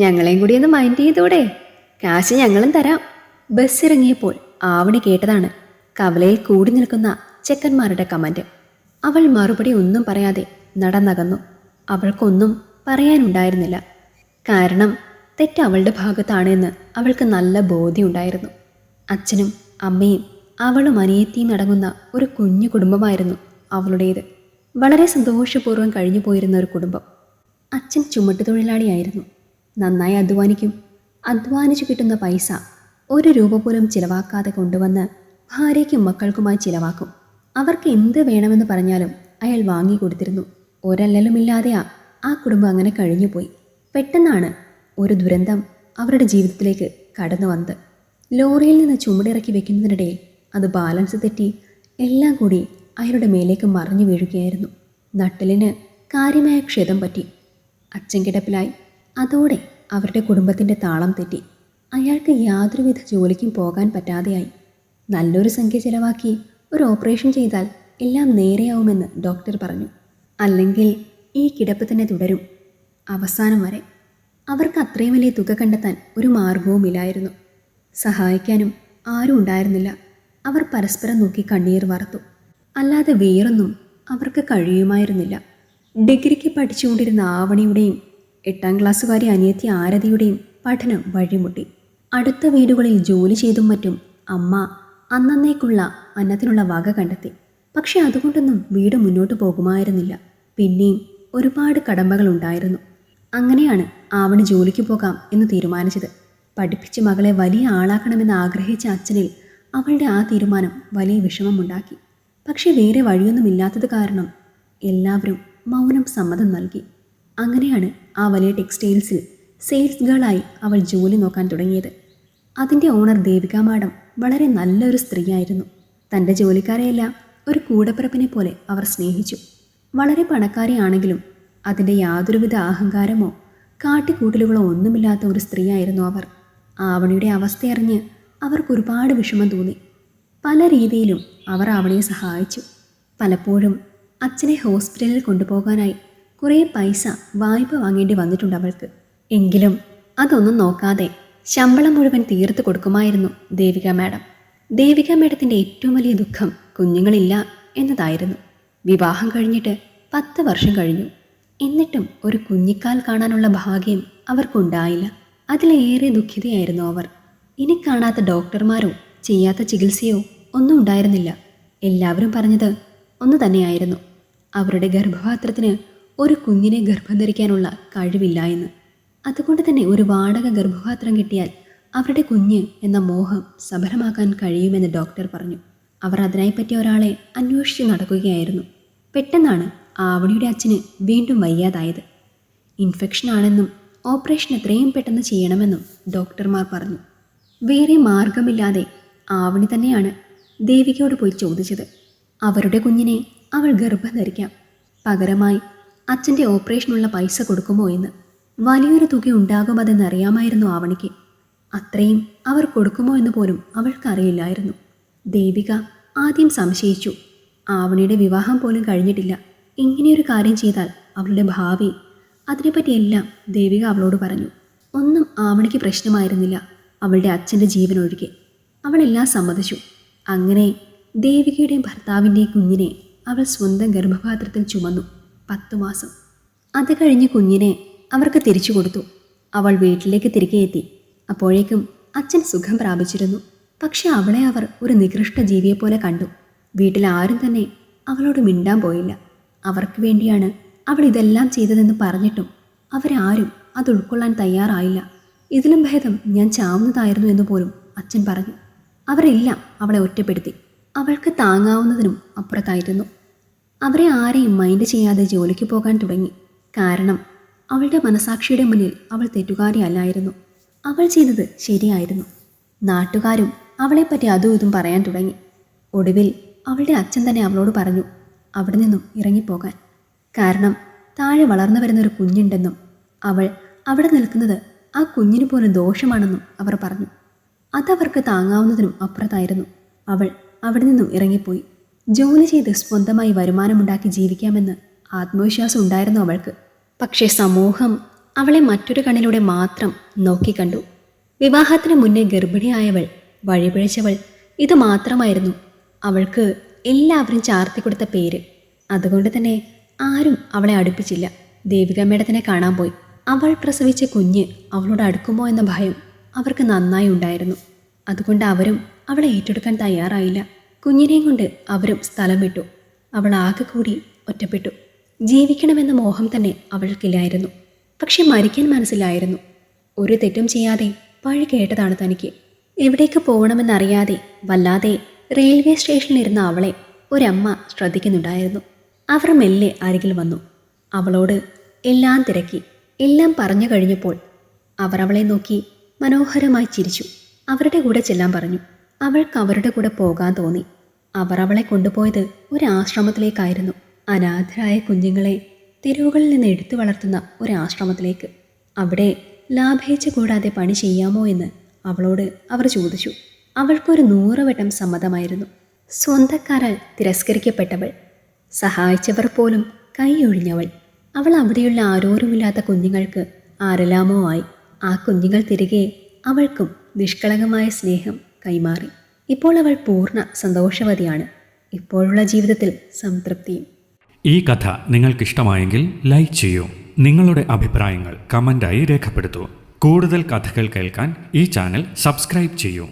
ഞങ്ങളെയും കൂടി ഒന്ന് മൈൻഡ് ചെയ്തൂടെ? കാശ് ഞങ്ങളും തരാം. ബസ്സിറങ്ങിയപ്പോൾ ആവണി കേട്ടതാണ് കവലയിൽ കൂടി നിൽക്കുന്ന ചെക്കന്മാരുടെ കമന്റ്. അവൾ മറുപടി ഒന്നും പറയാതെ നടന്നകന്നു. അവൾക്കൊന്നും പറയാനുണ്ടായിരുന്നില്ല. കാരണം തെറ്റ് അവളുടെ ഭാഗത്താണ് എന്ന് അവൾക്ക് നല്ല ബോധ്യമുണ്ടായിരുന്നു. അച്ഛനും അമ്മയും അവളും അനിയത്തിയും അടങ്ങുന്ന ഒരു കുഞ്ഞു കുടുംബമായിരുന്നു അവളുടേത്. വളരെ സന്തോഷപൂർവ്വം കഴിഞ്ഞു പോയിരുന്ന ഒരു കുടുംബം. അച്ഛൻ ചുമട്ടുതൊഴിലാളിയായിരുന്നു. നന്നായി അധ്വാനിക്കും. അധ്വാനിച്ചു കിട്ടുന്ന പൈസ ഒരു രൂപ പോലും ചിലവാക്കാതെ കൊണ്ടുവന്ന് ഭാര്യയ്ക്കും മക്കൾക്കുമായി ചിലവാക്കും. അവർക്ക് എന്ത് വേണമെന്ന് പറഞ്ഞാലും അയാൾ വാങ്ങിക്കൊടുത്തിരുന്നു. ഒരല്ലലുമില്ലാതെയാ ആ കുടുംബം അങ്ങനെ കഴിഞ്ഞുപോയി. പെട്ടെന്നാണ് ഒരു ദുരന്തം അവരുടെ ജീവിതത്തിലേക്ക് കടന്നു വന്നത്. ലോറിയിൽ നിന്ന് ചുമടിറക്കി വെക്കുന്നതിനിടയിൽ അത് ബാലൻസ് തെറ്റി എല്ലാം കൂടി അയാളുടെ മേലേക്ക് മറിഞ്ഞു വീഴുകയായിരുന്നു. നട്ടലിന് കാര്യമായ ക്ഷതം പറ്റി. അച്ഛൻ കിടപ്പിലായി. അതോടെ അവരുടെ കുടുംബത്തിൻ്റെ താളം തെറ്റി. അയാൾക്ക് യാതൊരുവിധ ജോലിക്കും പോകാൻ പറ്റാതെയായി. നല്ലൊരു സംഖ്യ ചിലവാക്കി ഒരു ഓപ്പറേഷൻ ചെയ്താൽ എല്ലാം നേരെയാവുമെന്ന് ഡോക്ടർ പറഞ്ഞു. അല്ലെങ്കിൽ ഈ കിടപ്പ് തന്നെ തുടരും അവസാനം വരെ. അവർക്ക് അത്രയും വലിയ തുക കണ്ടെത്താൻ ഒരു മാർഗവുമില്ലായിരുന്നു. സഹായിക്കാനും ആരും ഉണ്ടായിരുന്നില്ല. അവർ പരസ്പരം നോക്കി കണ്ണീർ വാർത്തു. അല്ലാതെ വേറൊന്നും അവർക്ക് കഴിയുമായിരുന്നില്ല. ഡിഗ്രിക്ക് പഠിച്ചുകൊണ്ടിരുന്ന ആവണിയുടെയും 8ാം ക്ലാസ്സുകാരി അനിയത്തി ആരതിയുടെയും പഠനം വഴിമുട്ടി. അടുത്ത വീടുകളിൽ ജോലി ചെയ്തും മറ്റും അമ്മ അന്നേക്കുള്ള അന്നത്തിനുള്ള വക കണ്ടെത്തി. പക്ഷെ അതുകൊണ്ടൊന്നും വീട് മുന്നോട്ട് പോകുമായിരുന്നില്ല. പിന്നെയും ഒരുപാട് കടമ്പകൾ ഉണ്ടായിരുന്നു. അങ്ങനെയാണ് ആവണി ജോലിക്ക് പോകാം എന്ന് തീരുമാനിച്ചത്. പഠിപ്പിച്ച് മകളെ വലിയ ആളാക്കണമെന്ന് ആഗ്രഹിച്ച അച്ഛനിൽ അവളുടെ ആ തീരുമാനം വലിയ വിഷമമുണ്ടാക്കി. പക്ഷെ വേറെ വഴിയൊന്നുമില്ലാത്തത് കാരണം എല്ലാവരും മൗനം സമ്മതം നൽകി. അങ്ങനെയാണ് ആ വലിയ ടെക്സ്റ്റൈൽസിൽ സെയിൽസ് ഗേളായി അവൾ ജോലി നോക്കാൻ തുടങ്ങിയത്. അതിൻ്റെ ഓണർ ദേവിക മാഡം വളരെ നല്ലൊരു സ്ത്രീയായിരുന്നു. തൻ്റെ ജോലിക്കാരെയെല്ലാം ഒരു കൂടപ്പിറപ്പിനെ പോലെ അവർ സ്നേഹിച്ചു. വളരെ പണക്കാരിയാണെങ്കിലും അതിൻ്റെ യാതൊരുവിധ അഹങ്കാരമോ കാട്ടിക്കൂട്ടലുകളോ ഒന്നുമില്ലാത്ത ഒരു സ്ത്രീയായിരുന്നു അവർ. ആവണിയുടെ അവസ്ഥയറിഞ്ഞ് അവർക്കൊരുപാട് വിഷമം തോന്നി. പല രീതിയിലും അവർ ആവണിയെ സഹായിച്ചു. പലപ്പോഴും അച്ഛനെ ഹോസ്പിറ്റലിൽ കൊണ്ടുപോകാനായി കുറേ പൈസ വായ്പ വാങ്ങേണ്ടി വന്നിട്ടുണ്ട് അവൾക്ക്. എങ്കിലും അതൊന്നും നോക്കാതെ ശമ്പളം മുഴുവൻ തീർത്ത് കൊടുക്കുമായിരുന്നു ദേവിക മാഡം. ദേവിക മാഡത്തിൻ്റെ ഏറ്റവും വലിയ ദുഃഖം കുഞ്ഞുങ്ങളില്ല എന്നതായിരുന്നു. വിവാഹം കഴിഞ്ഞിട്ട് 10 വർഷം കഴിഞ്ഞു. എന്നിട്ടും ഒരു കുഞ്ഞിക്കാൽ കാണാനുള്ള ഭാഗ്യം അവർക്കുണ്ടായില്ല. അതിലേറെ ദുഃഖിതയായിരുന്നു അവർ. ഇനി കാണാത്ത ഡോക്ടർമാരോ ചെയ്യാത്ത ചികിത്സയോ ഒന്നും ഉണ്ടായിരുന്നില്ല. എല്ലാവരും പറഞ്ഞത് ഒന്നു തന്നെയായിരുന്നു: അവരുടെ ഗർഭപാത്രത്തിന് ഒരു കുഞ്ഞിനെ ഗർഭം ധരിക്കാനുള്ള കഴിവില്ല എന്ന്. അതുകൊണ്ട് തന്നെ ഒരു വാടക ഗർഭപാത്രം കിട്ടിയാൽ അവരുടെ കുഞ്ഞ് എന്ന മോഹം സഫലമാക്കാൻ കഴിയുമെന്ന് ഡോക്ടർ പറഞ്ഞു. അവർ അതിനായി പറ്റിയ ഒരാളെ അന്വേഷിച്ച് നടക്കുകയായിരുന്നു. പെട്ടെന്നാണ് ആവണിയുടെ അച്ഛന് വീണ്ടും വയ്യാതായത്. ഇൻഫെക്ഷൻ ആണെന്നും ഓപ്പറേഷൻ എത്രയും പെട്ടെന്ന് ചെയ്യണമെന്നും ഡോക്ടർമാർ പറഞ്ഞു. വേറെ മാർഗമില്ലാതെ ആവണി തന്നെയാണ് ദേവികയോട് പോയി ചോദിച്ചത്. അവരുടെ കുഞ്ഞിനെ അവൾ ഗർഭം ധരിക്കാം, പകരമായി അച്ഛൻ്റെ ഓപ്പറേഷനുള്ള പൈസ കൊടുക്കുമോ എന്ന്. വലിയൊരു തുക ഉണ്ടാകുമതെന്നറിയാമായിരുന്നു ആവണിക്ക്. അത്രയും അവർ കൊടുക്കുമോ എന്ന് പോലും അവൾക്കറിയില്ലായിരുന്നു. ദേവിക ആദ്യം സംശയിച്ചു. ആവണിയുടെ വിവാഹം പോലും കഴിഞ്ഞിട്ടില്ല. ഇങ്ങനെയൊരു കാര്യം ചെയ്താൽ അവളുടെ ഭാവി, അതിനെപ്പറ്റിയെല്ലാം ദേവിക അവളോട് പറഞ്ഞു. ഒന്നും ആവണിക്ക് പ്രശ്നമായിരുന്നില്ല, അവളുടെ അച്ഛൻ്റെ ജീവനൊഴികെ. അവളെല്ലാം സമ്മതിച്ചു. അങ്ങനെ ദേവികയുടെയും ഭർത്താവിൻ്റെയും കുഞ്ഞിനെ അവൾ സ്വന്തം ഗർഭപാത്രത്തിൽ ചുമന്നു. 10 മാസം. അത് കഴിഞ്ഞ് കുഞ്ഞിനെ അവർക്ക് തിരിച്ചു കൊടുത്തു. അവൾ വീട്ടിലേക്ക് തിരികെ എത്തി. അപ്പോഴേക്കും അച്ഛൻ സുഖം പ്രാപിച്ചിരുന്നു. പക്ഷെ അവളെ അവർ ഒരു നികൃഷ്ട ജീവിയെപ്പോലെ കണ്ടു. വീട്ടിൽ ആരും തന്നെ അവളോട് മിണ്ടാൻ പോയില്ല. അവർക്ക് വേണ്ടിയാണ് അവൾ ഇതെല്ലാം ചെയ്തതെന്ന് പറഞ്ഞിട്ടും അവരാരും അത് ഉൾക്കൊള്ളാൻ തയ്യാറായില്ല. ഇതിലും ഭേദം ഞാൻ ചാവുന്നതായിരുന്നു എന്ന് പോലും അച്ഛൻ പറഞ്ഞു. അവരെല്ലാം അവളെ ഒറ്റപ്പെടുത്തി. അവൾക്ക് താങ്ങാവുന്നതിനും അപ്പുറത്തായിരുന്നു. അവരെ ആരെയും മൈൻഡ് ചെയ്യാതെ ജോലിക്ക് പോകാൻ തുടങ്ങി. കാരണം അവളുടെ മനസാക്ഷിയുടെ മുന്നിൽ അവൾ തെറ്റുകാരിയല്ലായിരുന്നു. അവൾ ചെയ്തത് ശരിയായിരുന്നു. നാട്ടുകാരും അവളെപ്പറ്റി അതും ഇതും പറയാൻ തുടങ്ങി. ഒടുവിൽ അവളുടെ അച്ഛൻ തന്നെ അവളോട് പറഞ്ഞു അവിടെ നിന്നും ഇറങ്ങിപ്പോകാൻ. കാരണം താഴെ വളർന്നു വരുന്നൊരു കുഞ്ഞുണ്ടെന്നും അവൾ അവിടെ നിൽക്കുന്നത് ആ കുഞ്ഞിന് പോലും ദോഷമാണെന്നും അവർ പറഞ്ഞു. അതവർക്ക് താങ്ങാവുന്നതിനും അപ്പുറത്തായിരുന്നു. അവൾ അവിടെ നിന്നും ഇറങ്ങിപ്പോയി. ജോലി ചെയ്ത് സ്വന്തമായി വരുമാനമുണ്ടാക്കി ജീവിക്കാമെന്ന് ആത്മവിശ്വാസം ഉണ്ടായിരുന്നു അവൾക്ക്. പക്ഷേ സമൂഹം അവളെ മറ്റൊരു കണ്ണിലൂടെ മാത്രം നോക്കിക്കണ്ടു. വിവാഹത്തിന് മുന്നേ ഗർഭിണിയായവൾ, വഴിപിഴച്ചവൾ, ഇത് മാത്രമായിരുന്നു അവൾക്ക് എല്ലാവരും ചാർത്തിക്കൊടുത്ത പേര്. അതുകൊണ്ട് തന്നെ ആരും അവളെ അടുപ്പിച്ചില്ല. ദേവിക മേഡത്തിനെ കാണാൻ പോയി. അവൾ പ്രസവിച്ച കുഞ്ഞ് അവളോട് അടുക്കുമോ എന്ന ഭയം അവർക്ക് നന്നായി ഉണ്ടായിരുന്നു. അതുകൊണ്ട് അവരും അവളെ ഏറ്റെടുക്കാൻ തയ്യാറായില്ല. കുഞ്ഞിനെയും കൊണ്ട് അവരും സ്ഥലം വിട്ടു. അവൾ ആകെ കൂടി ഒറ്റപ്പെട്ടു. ജീവിക്കണമെന്ന മോഹം തന്നെ അവൾക്കില്ലായിരുന്നു. പക്ഷെ മരിക്കാൻ മനസ്സിലായിരുന്നു. ഒരു തെറ്റും ചെയ്യാതെ വഴി കേട്ടതാണ് തനിക്ക്. എവിടേക്ക് പോകണമെന്നറിയാതെ വല്ലാതെ റെയിൽവേ സ്റ്റേഷനിലിരുന്ന അവളെ ഒരമ്മ ശ്രദ്ധിക്കുന്നുണ്ടായിരുന്നു. അവർ മെല്ലെ അരികിൽ വന്നു. അവളോട് എല്ലാം തിരക്കി. എല്ലാം പറഞ്ഞു കഴിഞ്ഞപ്പോൾ അവർ അവളെ നോക്കി മനോഹരമായി ചിരിച്ചു. അവരുടെ കൂടെ ചെല്ലാൻ പറഞ്ഞു. അവൾക്ക് അവരുടെ കൂടെ പോകാൻ തോന്നി. അവർ അവളെ കൊണ്ടുപോയത് ഒരാശ്രമത്തിലേക്കായിരുന്നു. അനാഥരായ കുഞ്ഞുങ്ങളെ തെരുവുകളിൽ നിന്ന് എടുത്തു വളർത്തുന്ന ഒരാശ്രമത്തിലേക്ക്. അവിടെ ലാഭേച്ഛ കൂടാതെ പണി ചെയ്യാമോ എന്ന് അവളോട് അവർ ചോദിച്ചു. അവൾക്കൊരു 100 വട്ടം സമ്മതമായിരുന്നു. സ്വന്തക്കാരാൽ തിരസ്കരിക്കപ്പെട്ടവൾ, സഹായിച്ചവർ പോലും കൈയൊഴിഞ്ഞവൾ. അവൾ അവിടെയുള്ള ആരോരുമില്ലാത്ത കുഞ്ഞുങ്ങൾക്ക് ആരെല്ലാമോ ആയി. ആ കുഞ്ഞുങ്ങൾ തിരികെ അവൾക്കും നിഷ്കളങ്കമായ സ്നേഹം കൈമാറി. ഇപ്പോൾ അവൾ പൂർണ്ണ സന്തോഷവതിയാണ്. ഇപ്പോഴുള്ള ജീവിതത്തിൽ സംതൃപ്തിയും. ഈ കഥ നിങ്ങൾക്കിഷ്ടമായെങ്കിൽ ലൈക്ക് ചെയ്യൂ. നിങ്ങളുടെ അഭിപ്രായങ്ങൾ കമൻ്റായി രേഖപ്പെടുത്തൂ. കൂടുതൽ കഥകൾ കേൾക്കാൻ ഈ ചാനൽ സബ്സ്ക്രൈബ് ചെയ്യൂ.